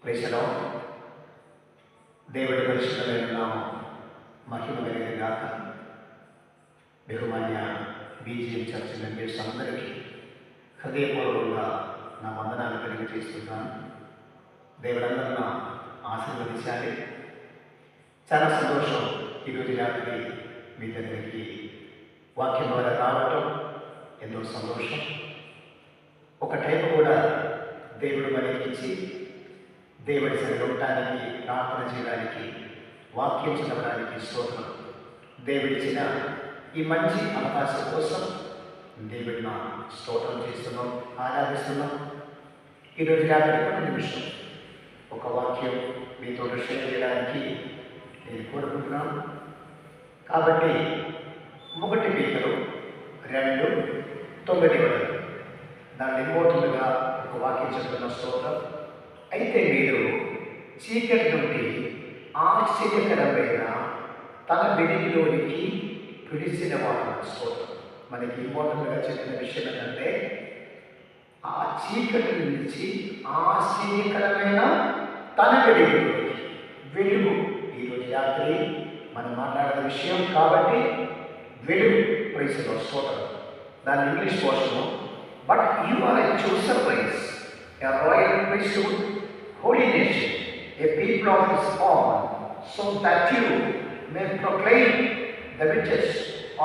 ప్రేసలో దేవుడి పరిశుద్ధమైన నామం మహిమ కలిగిన గాక. బహుమాన్య బీజీఎం చర్చ్ మెంబర్స్ అందరికీ హృదయపూర్వకంగా నా వందనాలు తెలియజేస్తున్నాను. దేవుడందరూ ఆశీర్వదించాలి. చాలా సంతోషం ఈరోజు రాత్రి మీ దగ్గరికి వాక్యం ద్వారా రావటం ఎంతో సంతోషం. ఒక టైం కూడా దేవుడు మనకి ఇచ్చి దేవుడి సరిగా ఉండటానికి, ప్రార్థన చేయడానికి, వాక్యం చదవడానికి స్తోత్రం. దేవుడిచ్చిన ఈ మంచి అవకాశం కోసం దేవుడి నా స్తోత్రం చేస్తున్నాం, ఆరాధిస్తున్నాం. ఈరోజు రాత్రి ఒక నిమిషం ఒక వాక్యం మీతో షేర్ చేయడానికి నేను కోరుకుంటున్నాను. కాబట్టి 1 Peter 2:9 దాన్ని ఇంపార్టెంట్గా ఒక వాక్యం చెప్తున్న స్తోత్రం. అయితే మీరు చీకటి నుండి ఆశ్చర్యకరమైన తన వెలుగులోనికి పిలిచిన వారు. స్తోత్రం. మనకి ఇంపార్టెంట్గా చెప్పిన విషయం ఏంటంటే ఆ చీకటి నుంచి ఆశ్చర్యకరమైన తన వెలుగులోనికి. వెలుగు ఈరోజు రాత్రి మనం మాట్లాడే విషయం కాబట్టి వెలుగు ప్రైస్లో స్తోత్రం. దాని English portion, but you are a chosen race, a royal priesthood, holy nation, a people of his own, so that you may proclaim the riches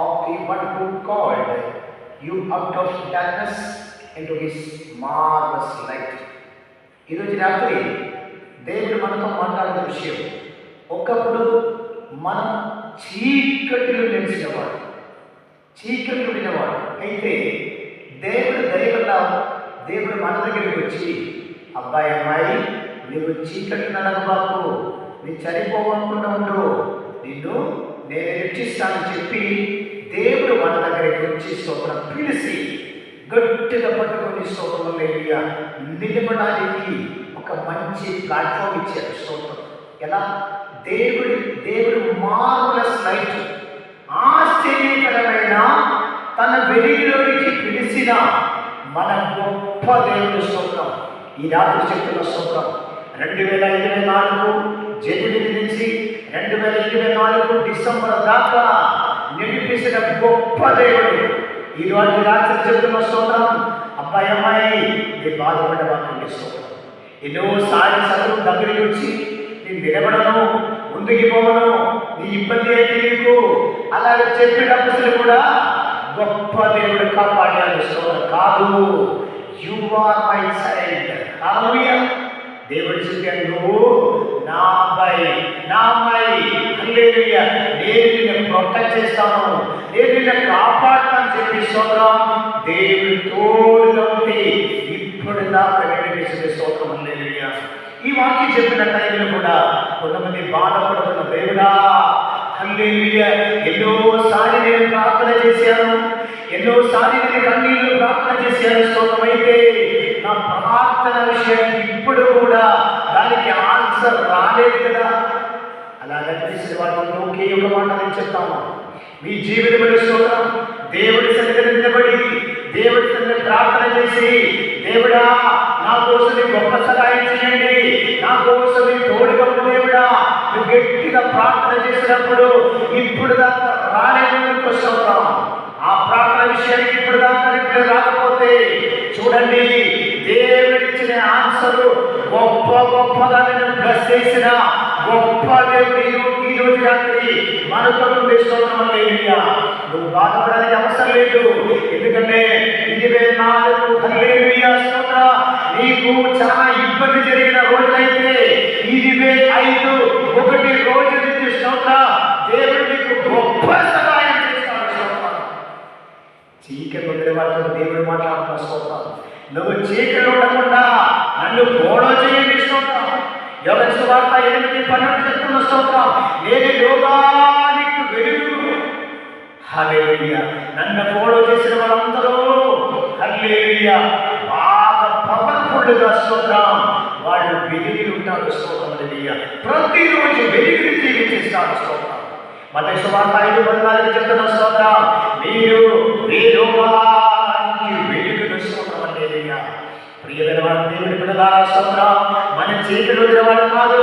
of the one who called you out of darkness into his marvelous light. ఈరోజు రాత్రి దేవుడు మనతో మాట్లాడిన విషయం, ఒకప్పుడు మనం చీకటిలో నిలిచినవాడు, చీకటిలో వినవాడు. అయితే దేవుడు దయవల్ల దేవుడు మన దగ్గరికి వచ్చి, అబ్బాయి అమ్మాయి నువ్వు చీకటి నడవబాకు, నీ చనిపోవకుండా ఉండు, నిన్ను నేను రక్షిస్తానని చెప్పి దేవుడు మన దగ్గరికి వచ్చి స్తోత్రం పిలిచి గట్టిగా పట్టుకొని స్తోత్రం నిలబడానికి ఒక మంచి ప్లాట్ఫామ్ ఇచ్చారు. స్తోత్రం. ఎలా? దేవుడు మార్వలస్ లైట్, ఆశ్చర్యకరమైన తన వెలుగులోనికి పిలిచిన మన గొప్ప దేవుని స్తోత్రం. ఈ రాత్రి చెప్తున్న స్తోత్రం 2024 జనవరి నుంచి 2024 డిసెంబర్ దాకా నడిపించిన గొప్ప దేవుడు. ఈరోజు రాత్రి చెప్తున్న స్తోత్రం, అబ్బాయి అమ్మాయి నీ బాధపడవాలంటే స్తోత్రం. ఎన్నోసారి చదువు దగ్గరికి వచ్చి నేను నిలబడను, ముందుకు పోవను, నీ ఇబ్బంది ఏంటి నీకు అలాగే చెప్పేటప్పుడు కూడా గొప్ప దేవుడు కాపాడాడు. స్తోత్రం. కాదు, యు ఆర్ మై చైల్డ్. హల్లెలూయా. దేవుడు చెప్పాడు, నువ్వు నా అబ్బాయి, నా అమ్మాయి. హల్లెలూయా. నేను నిన్ను ప్రొటెక్ట్ చేస్తాను, నేను నిన్ను కాపాడుతాను చెప్పి స్తోత్రం. దేవుడు తోడుగా ఉండి ఇప్పుడు దాకా నడిపిస్తుంది. స్తోత్రం. హల్లెలూయా. ఈ వాక్యం చెప్పిన టైంలో కూడా కొంతమంది బాధపడుతున్న దేవుడా, హల్లెలూయా, ఎన్నోసారి నేను ప్రార్థన చేశాను, ఎన్నోసారి నేను కన్నీళ్ళు ప్రార్థన చేశాను. స్తోత్రం. అయితే నా ప్రార్థన విషయం ఇప్పుడు కూడా దానికి ఆన్సర్ రాలేదు కదా. అలాగే తెలిసిన వాళ్ళు ఒకే ఒక మాట నేను చెప్తాను, మీ జీవితంలో స్తోత్రం దేవుడి సన్నిధిలో నిలబడి దేవుడి సన్నిధిలో ప్రార్థన చేసి, దేవుడా నా కోసం గొప్ప సహాయం చేయండి, నా కోసం తోడుగా ఉన్న దేవుడా, నువ్వు గట్టిగా ప్రార్థన చేసినప్పుడు ఇప్పుడు దాకా రాలేదు స్తోత్రం. ఆ ప్రార్థన విషయానికి ఇప్పుడు దాకా రిప్లై రాకపోతే చూడండి, దేవుడిచ్చిన ఆన్సర్ గొప్పగా నేను ప్లస్ చేసిన గొప్ప దేవుడు ఈ రోజు రాత్రి మనతో స్తోత్రం. హల్లెలూయా. నువ్వు బాధపడడానికి అవసరం లేదు, ఎందుకంటే 24 హల్లెలూయా స్తోత్రం నీకు చాలా ఇబ్బంది జరిగిన రోజులైతే 25 1 రోజు నుంచి స్తోత్రం దేవుడు నీకు గొప్ప సహాయం చేస్తాడు. స్తోత్రం. చీకటి ఉండే వాళ్ళతో దేవుడు మాట్లాడుతున్న స్తోత్రం. నువ్వు చీకటి ఉండకుండా నన్ను ఫాలో చేయండి. స్తోత్రం. యోహాను సువార్త 8:12 చెప్తున్న స్తోత్రం, నేను లోకానికి వెలుగు. హల్లెలూయా. నన్ను ఫాలో చేసిన వాళ్ళందరూ హల్లెలూయా బాగా పవర్ఫుల్గా స్తోత్రం వాళ్ళు వెలిగి ఉంటారు. స్తోత్రం. హల్లెలూయా. ప్రతిరోజు వెలిగి జీవించేస్తారు. స్తోత్రం. మత్తయి సువార్త 5:14 చెప్తున్న స్తోత్రం, మీరు ఈ లోకానికి వెలుగును. స్తోత్రం. హల్లెలూయా. ప్రియమైన వాడు దేవుడి బిడ్డలారా స్తోత్రం. మన చేతిలో వాడు కాదు,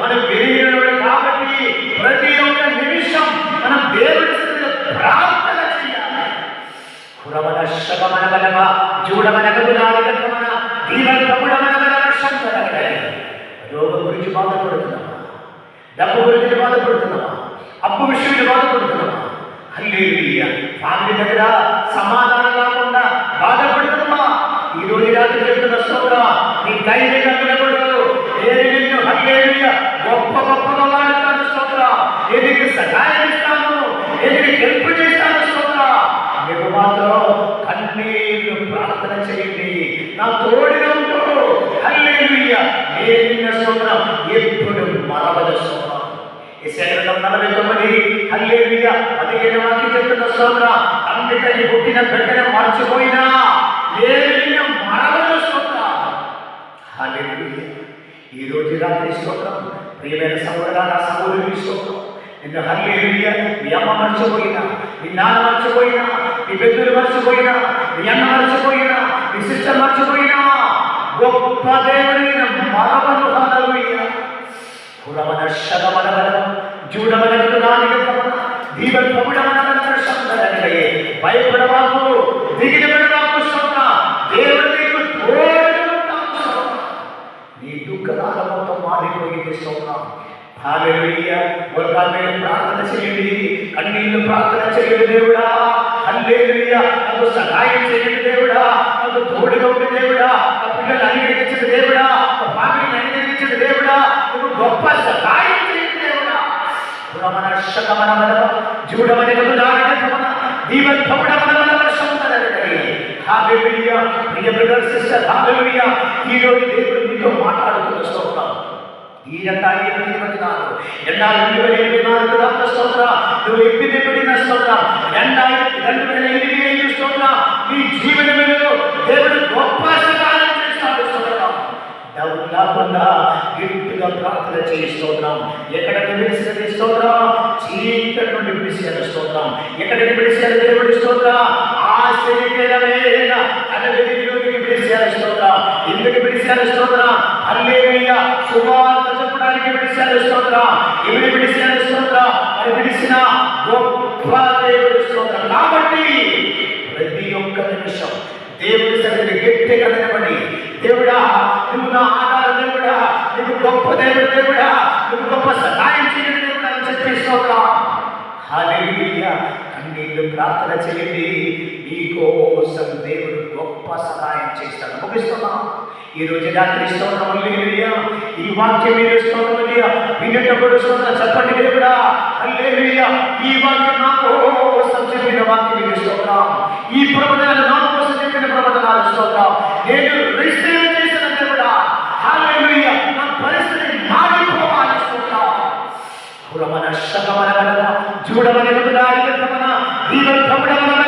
మనం వెలిగినవాడు కాబట్టి ప్రతి ఒక్క నిమిషం మనం దేవుడి సన్నిధిలో ప్రార్థన చేయాలి. కురమన శకమన బలమ జూడమన గదులాగమన దీవన ప్రభుడమన బలమ శంకరగడే. రోగం గురించి బాధపడుతున్నామా? డబ్బు గురించి బాధపడుతున్నామా? అప్పు విషయంలో బాధపడుతున్నామా? హల్లెలూయా. ఫ్యామిలీ దగ్గర సమాధానం లేకుండా బాధపడుతున్నామా? ఈ రోజు రాత్రి చెప్తున్న స్తోత్రం, నీ ధైర్యంగా నిలబడు. నేను నిన్ను హల్లెలూయా గొప్ప గొప్పగా వాడుతాను స్తోత్రం. నేను నీకు సహాయం ఇస్తాను, నేను నీకు హెల్ప్ చేస్తాను స్తోత్రం. మీరు మాత్రం కన్నీళ్ళు ప్రార్థన చేయండి, నా తోడుగా ఉంటూ హల్లెలూయా. నేను నిన్న స్తోత్రం ఎప్పుడు మరవద స్తోత్రం. యెషయా 49 హల్లెలూయా 15 వాక్యం చెప్తున్న స్తోత్రం, తండ్రికి పుట్టిన బిడ్డను మర్చిపోయినా నేను మరవద స్తోత్రం. హల్లెలూయా. ఈ రోజు రాత్రి స్తోత్రం, ప్రియమైన సహోదరుడా సహోదరుని స్తోత్రం. నిన్ను హల్లెలూయా మీ అమ్మ మర్చిపోయినా, మీ నాన్న మర్చిపోయినా, మీ పెద్దలు మర్చిపోయినా, మీ అన్న మర్చిపోయినా, మీ సిస్టర్ మర్చిపోయినా గొప్ప దేవుని మరవను. హల్లెలూయా. కురమన శకమన బలమ జూడమన గదులాగమన దీవన ప్రభుడమన బలమ శంకరగడే. భయపడవాకు, దిగినబడవాకు స్తోత్రం. దేవుడు నీకు తోడుగా ఉంటాడు స్తోత్రం. నీ దుఃఖాల మొత్తం మారిపోయింది స్తోత్రం. హల్లెలూయా. వర్గాల మీద ప్రార్థన చేయండి, కన్నీళ్ళు ప్రార్థన చేయండి. దేవుడా హల్లెలూయా నాకు సహాయం చేయండి దేవుడా, నాకు తోడుగా ఉండే దేవుడా, నా పిల్లలు అనుగ్రహించిన దేవుడా, నా ఫ్యామిలీని అనుగ్రహించిన దేవుడా, నువ్వు గొప్ప సహాయం చేయండి దేవుడా. కురమన శకమన బలమ జూడమన గదులాగమన దీవన ప్రభుడమన బలమ శంకరగడే. హల్లెలూయా. ప్రియ బ్రదర్ సిస్టర్ హల్లెలూయా. ఈ రోజు దేవుడు మీతో మాట్లాడుతున్న స్తోత్రం. ఈ 2024 2024 స్తోత్రం, నువ్వు ఎప్పిదిపడిన స్తోత్రం 2025 స్తోత్రం. నీ జీవనంలో దేవుడు గొప్ప సహాయం చేస్తాడు స్తోత్రం. డౌట్ లేకుండా గట్టిగా ప్రార్థన చేయి స్తోత్రం. ఎక్కడ విడిసిన స్తోత్రం, చీకటి నుండి విడిసిన స్తోత్రం. ఎక్కడ విడిసిన దేవుడి స్తోత్రం, ఆశ్చర్యకరమైన తన వెలుగులోకి విడిసిన స్తోత్రం. ఎందుకు విడిసిన స్తోత్రం, హల్లెలూయా సువార్త చెప్పడానికి విడిసిన స్తోత్రం. ఎవరు విడిసిన స్తోత్రం, మరి విడిసిన గొప్ప దేవుడి స్తోత్రం. కాబట్టి ప్రతి ఒక్క నిమిషం దేవుడి సన్నిధిని గట్టిగా నిలబడి, దేవుడా నువ్వు నా ఆధార దేవుడా, నువ్వు గొప్ప దేవుడు దేవుడా, నువ్వు గొప్ప సహాయం చేయని దేవుడా అని చెప్పి స్తోత్రం. హల్లెలూయా. కన్నీళ్ళు ప్రార్థన చేయండి, నీకోసం దేవుడు గొప్ప సహాయం చేస్తాడు. ముగిస్తున్నాం. ఈ రోజు రాత్రి స్తోత్రం హల్లెలూయా. ఈ వాక్యం మీరు స్తోత్రం హల్లెలూయా వినేటప్పుడు స్తోత్రం చెప్పండి దేవుడా హల్లెలూయా. ఈ వాక్యం నా కోసం చెప్పిన వాక్యం మీరు స్తోత్రం. ఈ ప్రవచనాలు నా కోసం చెప్పిన ప్రవచనాలు స్తోత్రం. నేను రిసీవ్ చేసిన దేవుడా హల్లెలూయా. నా పరిస్థితి మారిపోవాలి స్తోత్రం. కురమన శకమన బలమ జూడమన గదులాగమన దీవన ప్రభుడమన